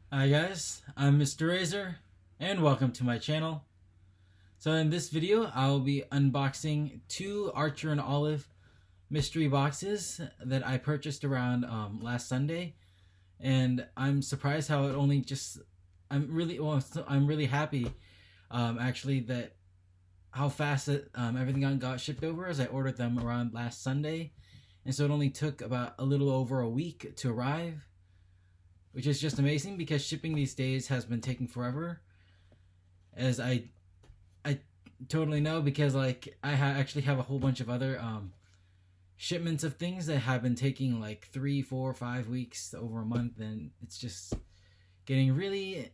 Hi guys, I'm Mr. Razor, and welcome to my channel. So in this video, I'll be unboxing two Archer and Olive mystery boxes that I purchased around last Sunday, and I'm surprised how it only just. I'm really happy, actually, that how fast everything got shipped over, as I ordered them around last Sunday, and so it only took about a little over a week to arrive, which is just amazing because shipping these days has been taking forever, as I totally know, because like actually have a whole bunch of other shipments of things that have been taking like 3, 4, 5 weeks over a month, and it's just getting really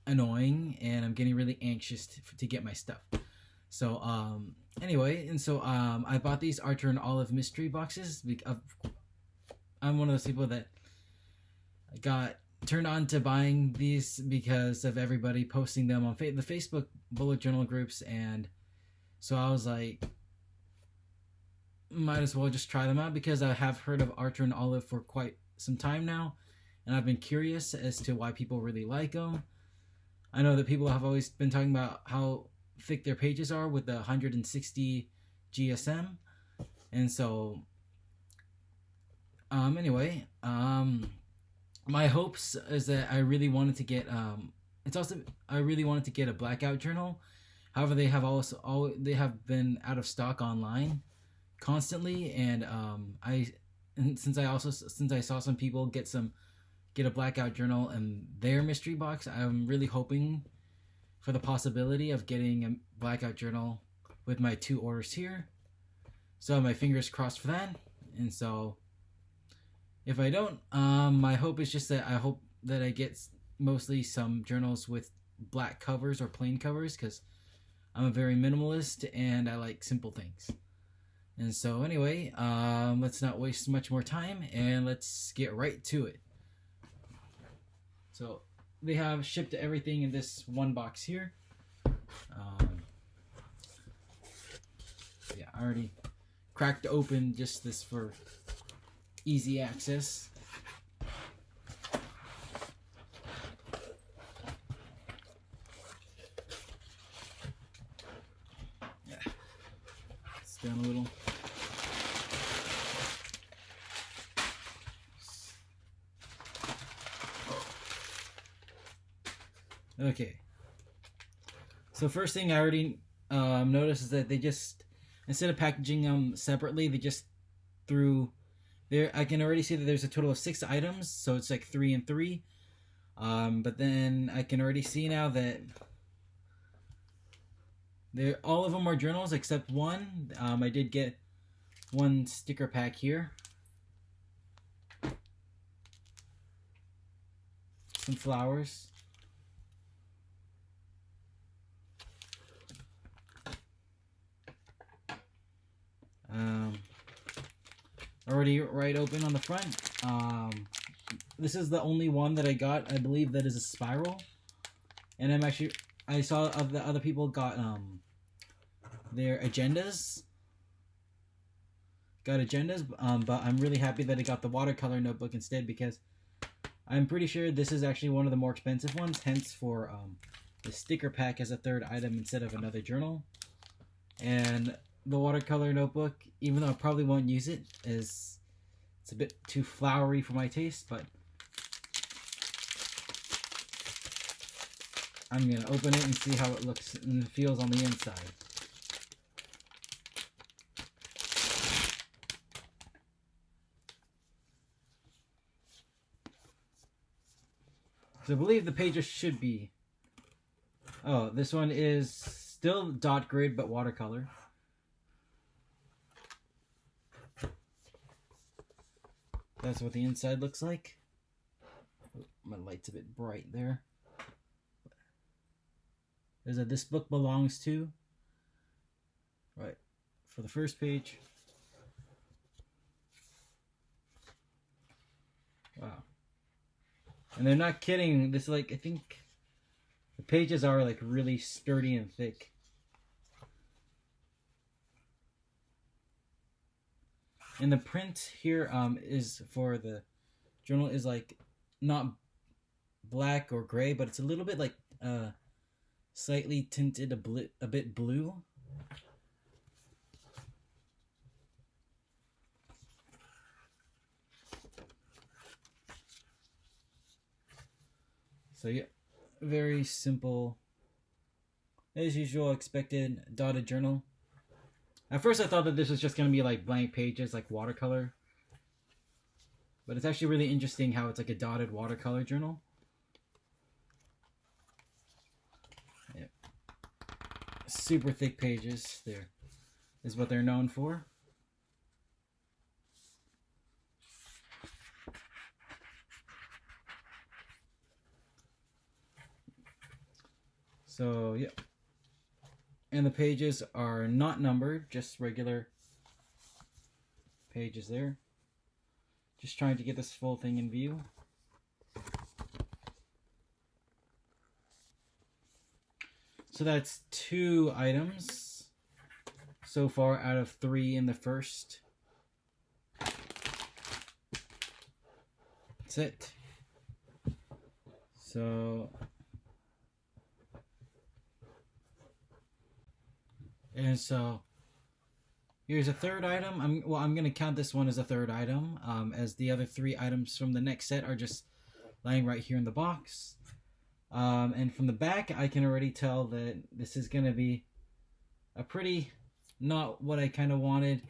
annoying, and I'm getting really anxious to get my stuff. So anyway, and so I bought these Archer and Olive mystery boxes. I'm one of those people that got turned on to buying these because of everybody posting them on the Facebook bullet journal groups, and so I was like, might as well just try them out, because I have heard of Archer and Olive for quite some time now, and I've been curious as to why people really like them. I know that people have always been talking about how thick their pages are with the 160 GSM, and so anyway, my hopes is that I really wanted to get I really wanted to get a blackout journal. However, they have been out of stock online constantly, and since I saw some people get a blackout journal in their mystery box, I'm really hoping for the possibility of getting a blackout journal with my two orders here. So my fingers crossed for that. And so if I don't, my hope is just that I hope that I get mostly some journals with black covers or plain covers, because I'm a very minimalist and I like simple things. And so anyway, let's not waste much more time, and let's get right to it. So they have shipped everything in this one box here. Yeah, I already cracked open just this for easy access. Yeah, it's down a little. Okay. So first thing I already noticed is that they just, instead of packaging them separately, they just threw there. I can already see that there's a total of 6 items, so it's like 3 and 3. But then I can already see now that all of them are journals except one. I did get one sticker pack here. Some flowers. Already right open on the front. This is the only one that I got. I believe that is a spiral, and I saw the other people got their agendas. But I'm really happy that I got the watercolor notebook instead, because I'm pretty sure this is actually one of the more expensive ones. Hence for the sticker pack as a third item instead of another journal. And the watercolor notebook, even though I probably won't use it, it's a bit too flowery for my taste, but I'm gonna open it and see how it looks and feels on the inside. So I believe the pages should be, oh, this one is still dot grid but watercolor. That's what the inside looks like. Oh, my light's a bit bright there. There's a "This book belongs to." Right, for the first page. Wow. And they're not kidding. This, like, I think the pages are like really sturdy and thick. And the print here is for the journal is like not black or gray, but it's a little bit like slightly tinted a bit blue. So yeah, very simple, as usual, expected dotted journal. At first I thought that this was just going to be like blank pages, like watercolor. But it's actually really interesting how it's like a dotted watercolor journal. Yep. Super thick pages there is what they're known for. So, yeah. And the pages are not numbered, just regular pages there. Just trying to get this full thing in view. So that's 2 items so far out of 3 in the first set. So, and so here's a third item. I'm going to count this one as a third item, as the other 3 items from the next set are just lying right here in the box. And from the back, I can already tell that this is going to be a pretty, not what I kind of wanted,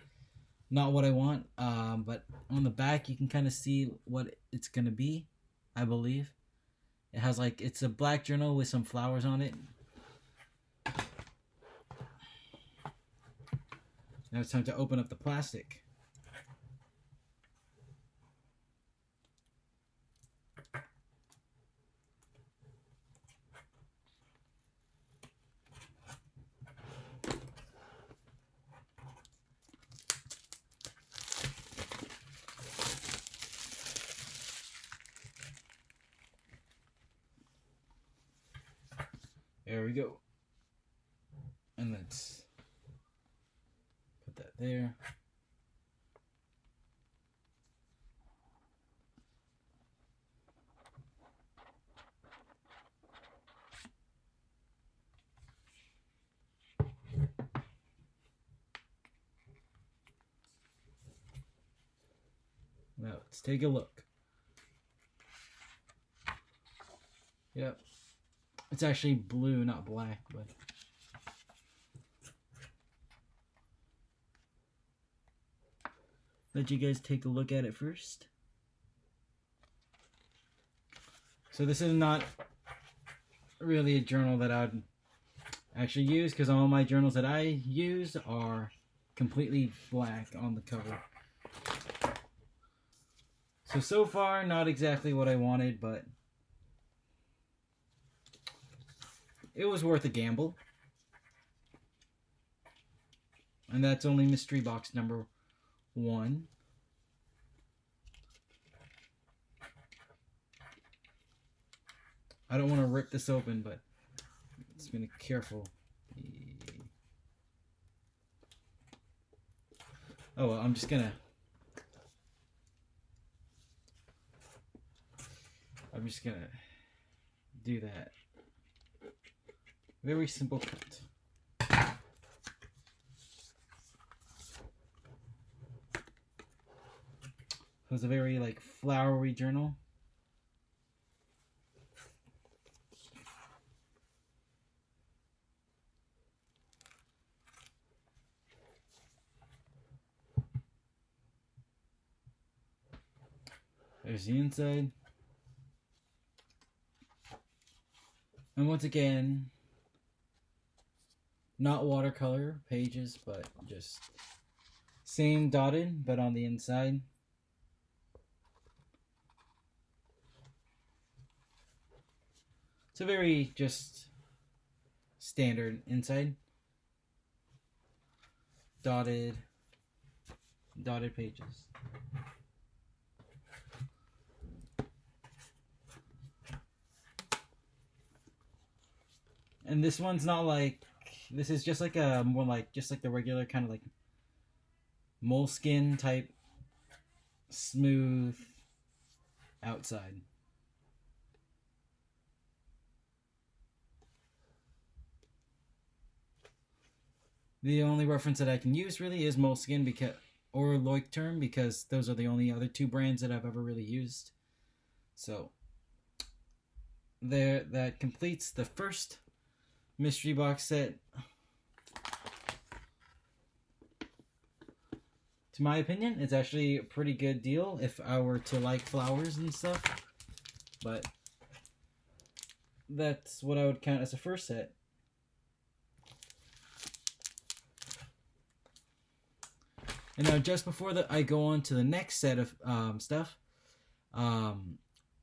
not what I want. But on the back, you can kind of see what it's going to be, I believe. It has like, it's a black journal with some flowers on it. Now it's time to open up the plastic. There we go. And let's put that there. Now let's take a look. Yep. It's actually blue, not black, but let you guys take a look at it first. So this is not really a journal that I'd actually use, because all my journals that I use are completely black on the cover. So far, not exactly what I wanted, but it was worth a gamble. And that's only mystery box number 1. I don't want to rip this open, but it's been careful. Oh, well, I'm just gonna do that. Very simple cut. So it's a very like flowery journal. There's the inside. And once again, not watercolor pages, but just same dotted, but on the inside. It's a very just standard inside. Dotted pages. And this one's not like, this is just like a more like, just like the regular kind of like moleskin type smooth outside. The only reference that I can use really is Moleskine or Leuchtturm, because those are the only other two brands that I've ever really used. So there, that completes the first mystery box set. To my opinion, it's actually a pretty good deal if I were to like flowers and stuff. But that's what I would count as a first set. And now, just before I go on to the next set of stuff, I'd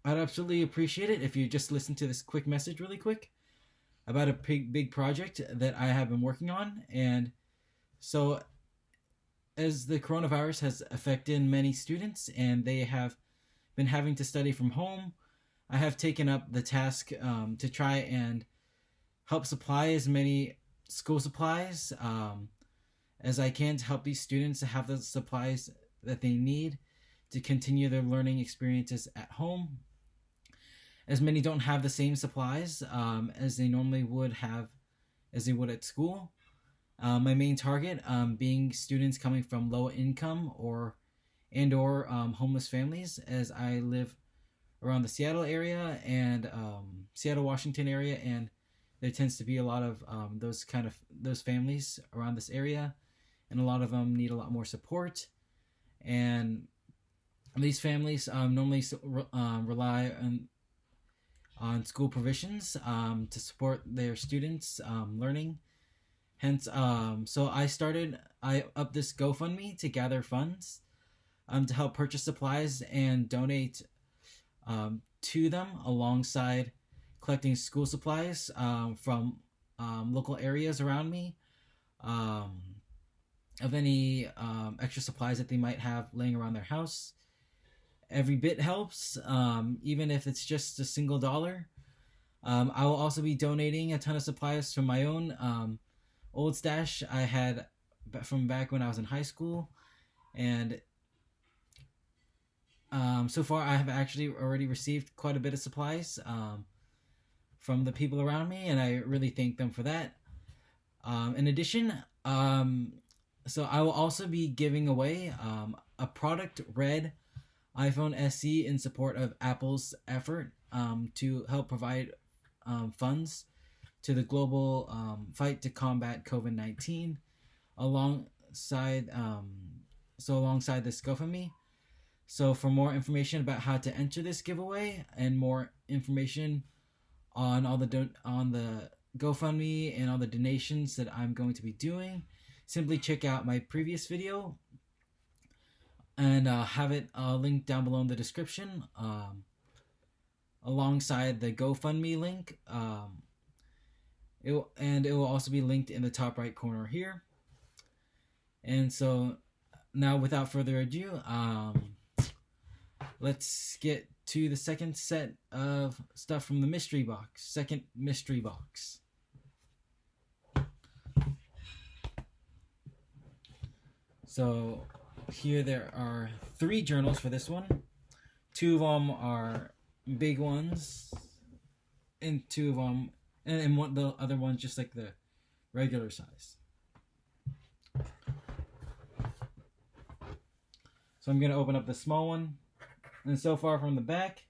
absolutely appreciate it if you just listen to this quick message really quick about a big project that I have been working on. And so, as the coronavirus has affected many students and they have been having to study from home, I have taken up the task to try and help supply as many school supplies as I can to help these students to have the supplies that they need to continue their learning experiences at home, as many don't have the same supplies as they normally would have as they would at school. My main target being students coming from low income or homeless families, as I live around the Seattle area and Seattle, Washington area, and there tends to be a lot of those families around this area, and a lot of them need a lot more support. And these families normally rely on school provisions to support their students' learning. Hence, so I upped this GoFundMe to gather funds to help purchase supplies and donate to them, alongside collecting school supplies from local areas around me, of any extra supplies that they might have laying around their house. Every bit helps, even if it's just a single dollar. I will also be donating a ton of supplies from my own old stash I had from back when I was in high school, and so far I have actually already received quite a bit of supplies from the people around me, and I really thank them for that. In addition, so I will also be giving away a product red iPhone SE in support of Apple's effort to help provide funds to the global fight to combat COVID-19, alongside this GoFundMe. So for more information about how to enter this giveaway and more information on all on the GoFundMe and all the donations that I'm going to be doing, simply check out my previous video, and have it linked down below in the description, alongside the GoFundMe link. It will also be linked in the top right corner here. And so now, without further ado, let's get to the second set of stuff from the mystery box. Second mystery box. So here there are 3 journals for this one. 2 of them are big ones, and 2 of them, and the other one's just like the regular size. So I'm going to open up the small one. And so far from the back,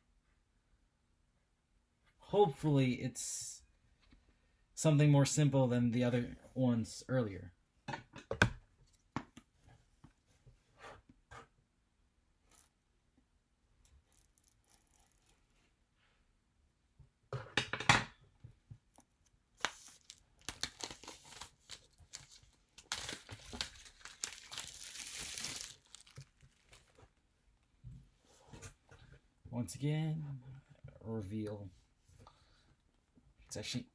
hopefully it's something more simple than the other ones earlier. Once again, reveal. It's actually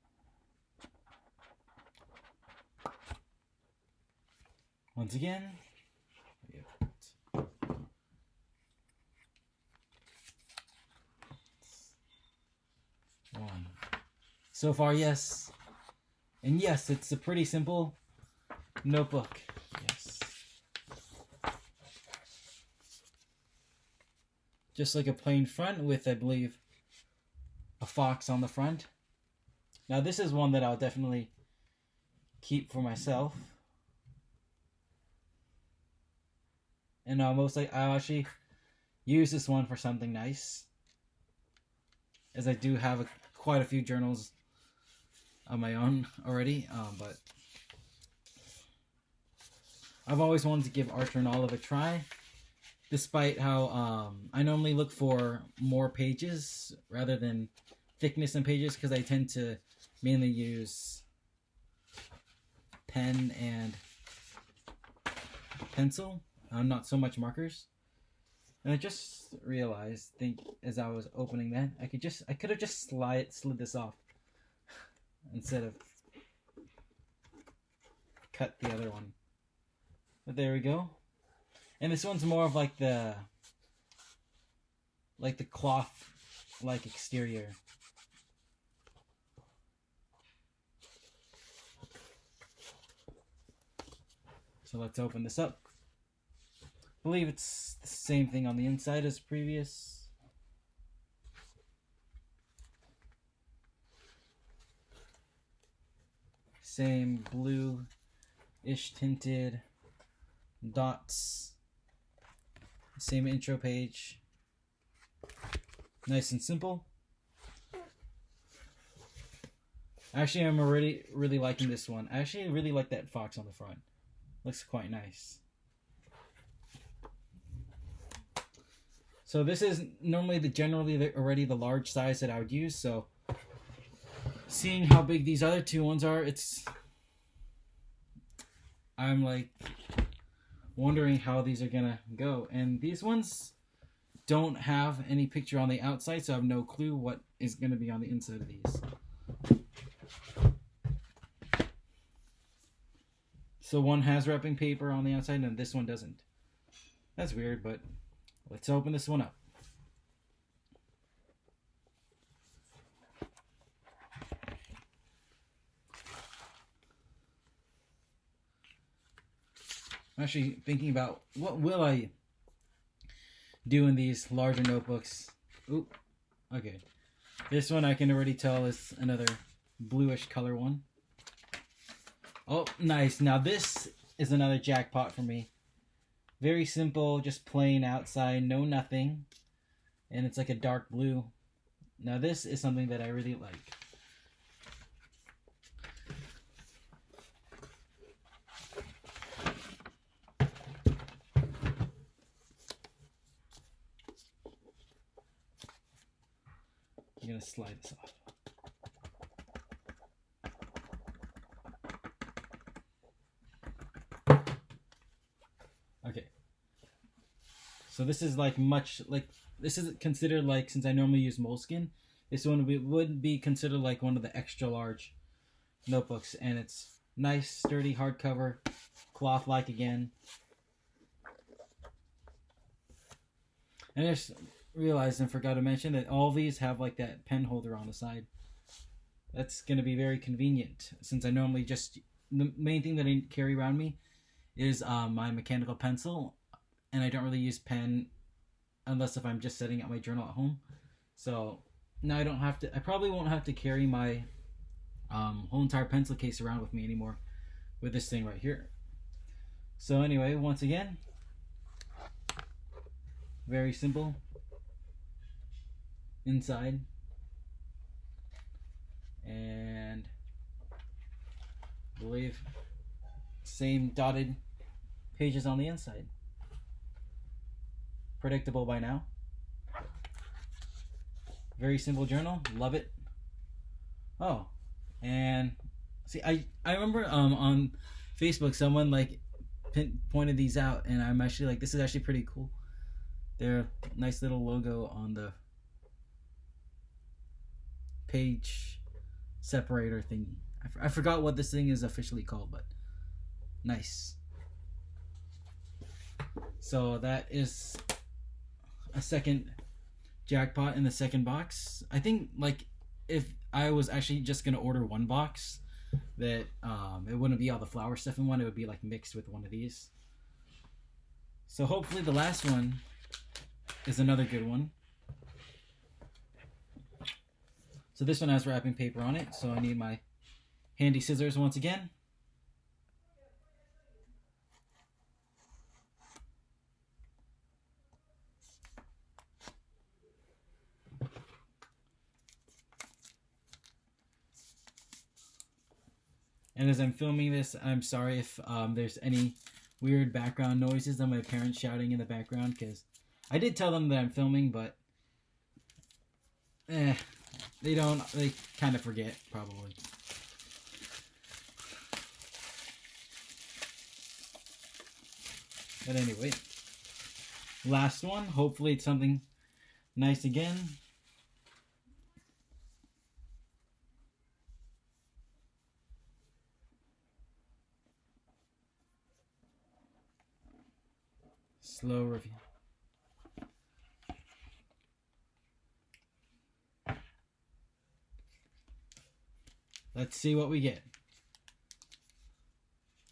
once again. One. So far, yes. And yes, it's a pretty simple notebook. Yes. Just like a plain front with, I believe, a fox on the front. Now this is one that I'll definitely keep for myself. and most like I'll actually use this one for something nice, as I do have quite a few journals on my own already. But I've always wanted to give Archer and Olive a try, despite how I normally look for more pages rather than thickness in pages, because I tend to mainly use pen and pencil, not so much markers. And I just realized, as I was opening that, I could have just slid this off instead of cut the other one. But there we go. And this one's more of like the cloth like exterior. So let's open this up. I believe it's the same thing on the inside as previous. Same blue-ish tinted dots. Same intro page. Nice and simple. Actually, I'm already really liking this one. I actually really like that fox on the front. Looks quite nice. So this is normally generally already the large size that I would use. So seeing how big these other two ones are, I'm like wondering how these are gonna go. And these ones don't have any picture on the outside, so I have no clue what is gonna be on the inside of these. So one has wrapping paper on the outside and this one doesn't. That's weird, but let's open this one up. I'm actually thinking about what will I do in these larger notebooks. Oop. Okay. This one I can already tell is another bluish color one. Oh, nice. Now this is another jackpot for me. Very simple, just plain outside, no nothing. And it's like a dark blue. Now this is something that I really like. I'm going to slide this off. Okay. So this is this is considered like, since I normally use moleskin, this one would be considered like one of the extra large notebooks, and it's nice, sturdy hardcover, cloth-like again. And I just realized and forgot to mention that all these have like that pen holder on the side. That's going to be very convenient, since I normally just, the main thing that I carry around me is my mechanical pencil, and I don't really use pen unless if I'm just setting up my journal at home. So now I probably won't have to carry my whole entire pencil case around with me anymore with this thing right here. So anyway, once again, very simple inside, and I believe same dotted pages on the inside. Predictable by now. Very simple journal, love it. Oh, and see, I remember on Facebook someone like pointed these out, and I'm actually like, this is actually pretty cool. They're nice little logo on the page separator thingy. I forgot what this thing is officially called, but nice. So that is a second jackpot in the second box. I think like if I was actually just gonna order one box, that it wouldn't be all the flower stuff in one, it would be like mixed with one of these. So hopefully the last one is another good one. So this one has wrapping paper on it, so I need my handy scissors once again. And as I'm filming this, I'm sorry if there's any weird background noises of my parents shouting in the background, because I did tell them that I'm filming, but they kind of forget, probably. But anyway, last one. Hopefully it's something nice again. Slow review. Let's see what we get.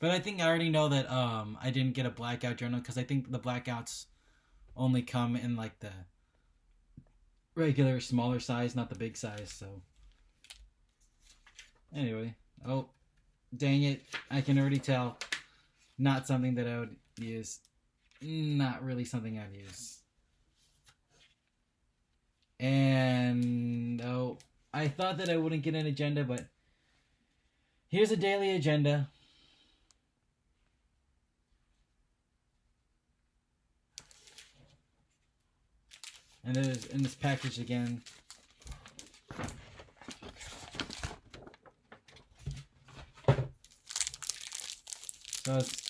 But I think I already know that I didn't get a blackout journal, because I think the blackouts only come in like the regular smaller size, not the big size. So anyway, oh dang it, I can already tell not something that I would use. Not really something I'd use. And oh, I thought that I wouldn't get an agenda, but here's a daily agenda. And there's in this package again. So it's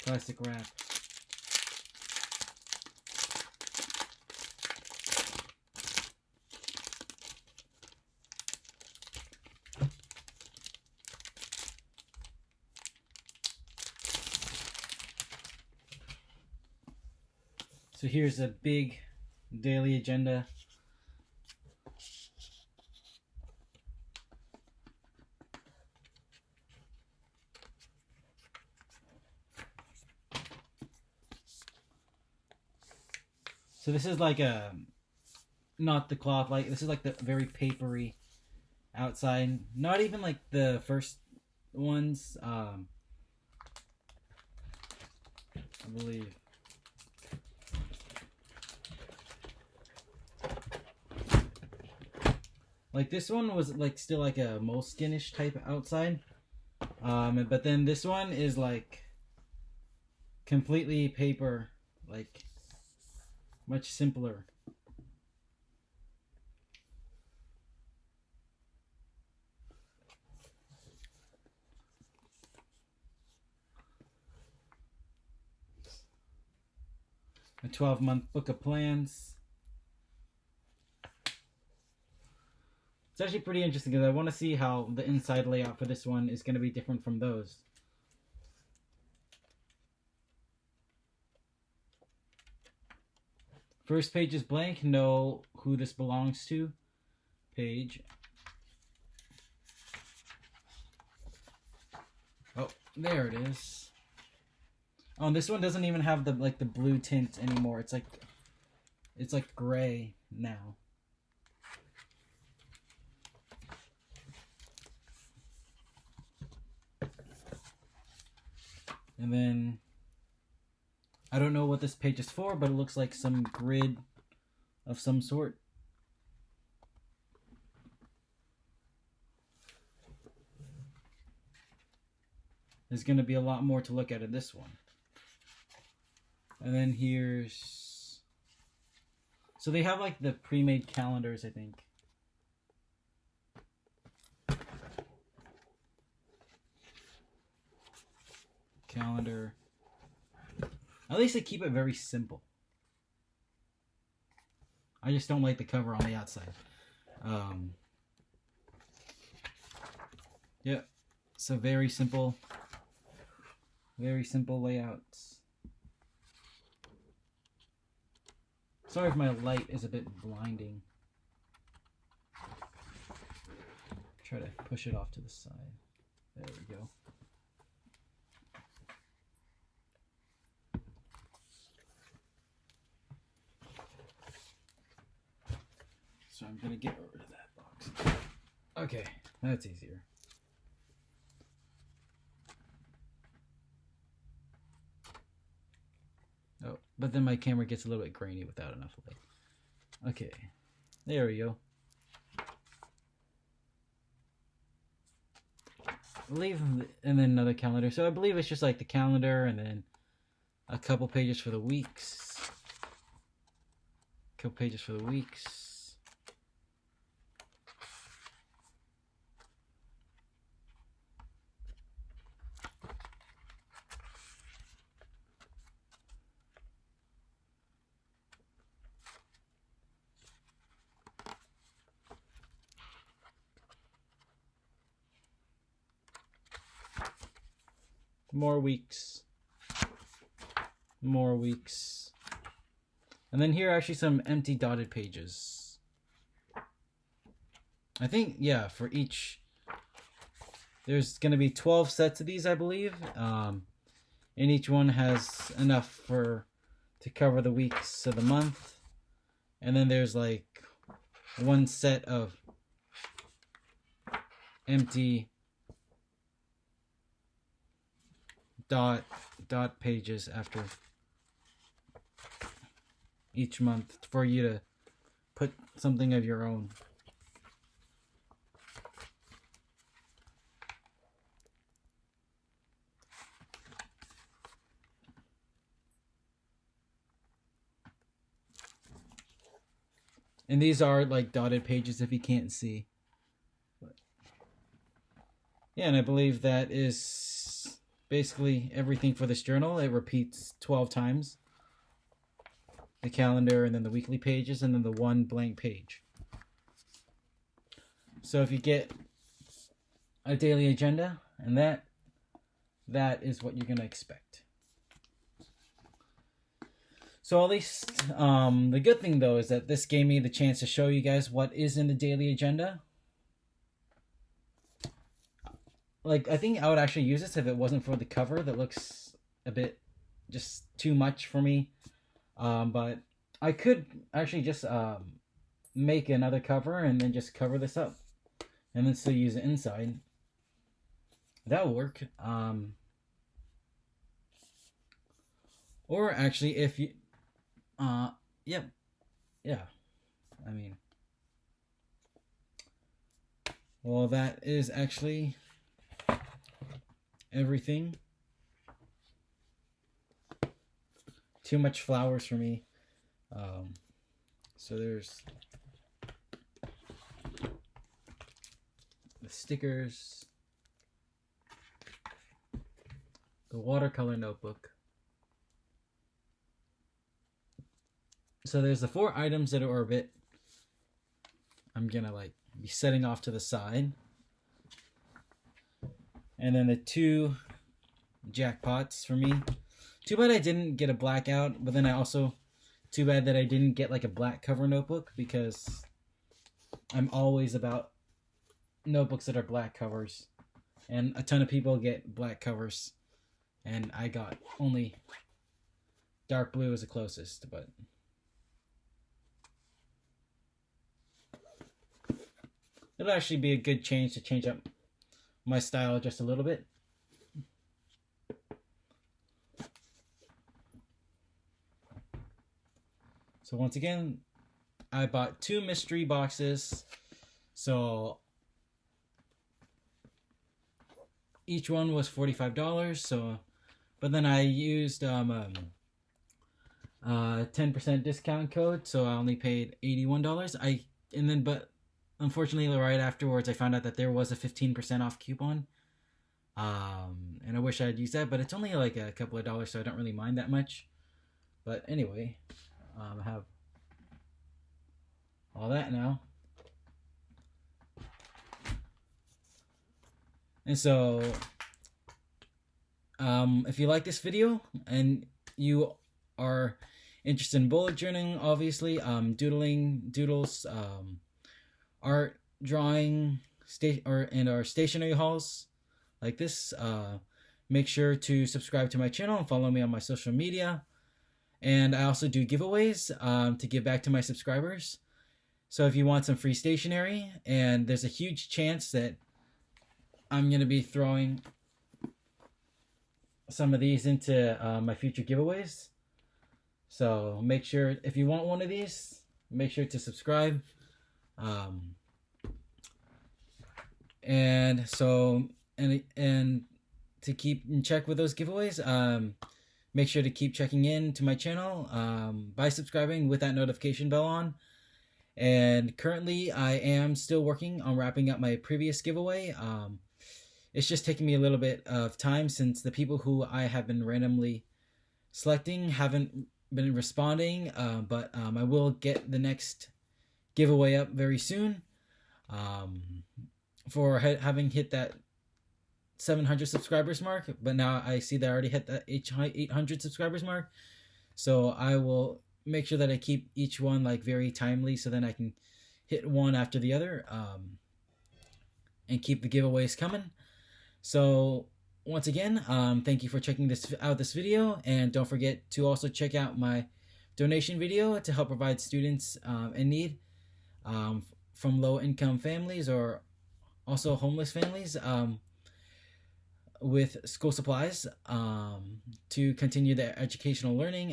plastic wrap. So here's a big daily agenda. So this is like not the cloth, like this is like the very papery outside. Not even like the first ones, I believe. Like this one was like still like a moleskinish type outside. But then this one is like completely paper, like much simpler. A 12-month book of plans. It's actually pretty interesting because I want to see how the inside layout for this one is going to be different from those. First page is blank. Know who this belongs to. Page. Oh, there it is. Oh, and this one doesn't even have the the blue tint anymore. It's like gray now. And then I don't know what this page is for, but it looks like some grid of some sort. There's going to be a lot more to look at in this one. And then here's... So they have like the pre-made calendars, I think. Calendar. At least they keep it very simple. I just don't like the cover on the outside. Yeah. So very simple. Very simple layouts. Sorry if my light is a bit blinding. Try to push it off to the side. There we go. So I'm gonna get rid of that box. Okay, that's easier. Oh, but then my camera gets a little bit grainy without enough light. Okay, there we go. believe, and then another calendar. So I believe it's just like the calendar and then a couple pages for the weeks. Couple pages for the weeks. More weeks. More weeks. And then here are actually some empty dotted pages. I think, yeah, for each, there's going to be 12 sets of these, I believe. And each one has enough to cover the weeks of the month. And then there's like one set of empty dot pages after each month for you to put something of your own. And these are like dotted pages if you can't see. But yeah, and I believe that is basically everything for this journal. It repeats 12 times. The calendar and then the weekly pages and then the one blank page. So if you get a daily agenda, and that is what you're going to expect. So at least the good thing though is that this gave me the chance to show you guys what is in the daily agenda. Like, I think I would actually use this if it wasn't for the cover that looks a bit just too much for me. But I could actually just make another cover and then just cover this up and then still use it inside. That would work. Or actually, if you, yeah, I mean, well, that is actually everything. Too much flowers for me. So there's the stickers, the watercolor notebook. So there's the 4 items that are a bit, I'm gonna like be setting off to the side. And then the 2 jackpots for me. Too bad I didn't get a blackout, but then I also, too bad that I didn't get like a black cover notebook, because I'm always about notebooks that are black covers. And a ton of people get black covers. And I got only dark blue as the closest, but it'll actually be a good change to change up my style just a little bit. So once again, I bought 2 mystery boxes. So each one was $45. So, but then I used 10% discount code, so I only paid $81. But unfortunately, right afterwards, I found out that there was a 15% off coupon. And I wish I had used that, but it's only like a couple of dollars, so I don't really mind that much. But anyway, I have all that now. And so, if you like this video and you are interested in bullet journaling, obviously, doodles, art, drawing, and our stationery hauls like this, make sure to subscribe to my channel and follow me on my social media. And I also do giveaways to give back to my subscribers. So if you want some free stationery, and there's a huge chance that I'm going to be throwing some of these into my future giveaways. So make sure, if you want one of these, make sure to subscribe. And so and to keep in check with those giveaways, make sure to keep checking in to my channel by subscribing with that notification bell on. And currently, I am still working on wrapping up my previous giveaway. It's just taking me a little bit of time since the people who I have been randomly selecting haven't been responding, but I will get the next giveaway up very soon for having hit that 700 subscribers mark. But now I see that I already hit that 800 subscribers mark, so I will make sure that I keep each one like very timely, so then I can hit one after the other and keep the giveaways coming. So once again, thank you for checking this video, and don't forget to also check out my donation video to help provide students in need from low-income families or also homeless families with school supplies to continue their educational learning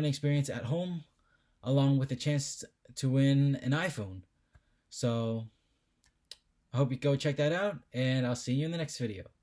experience at home, along with a chance to win an iPhone. So I hope you go check that out, and I'll see you in the next video.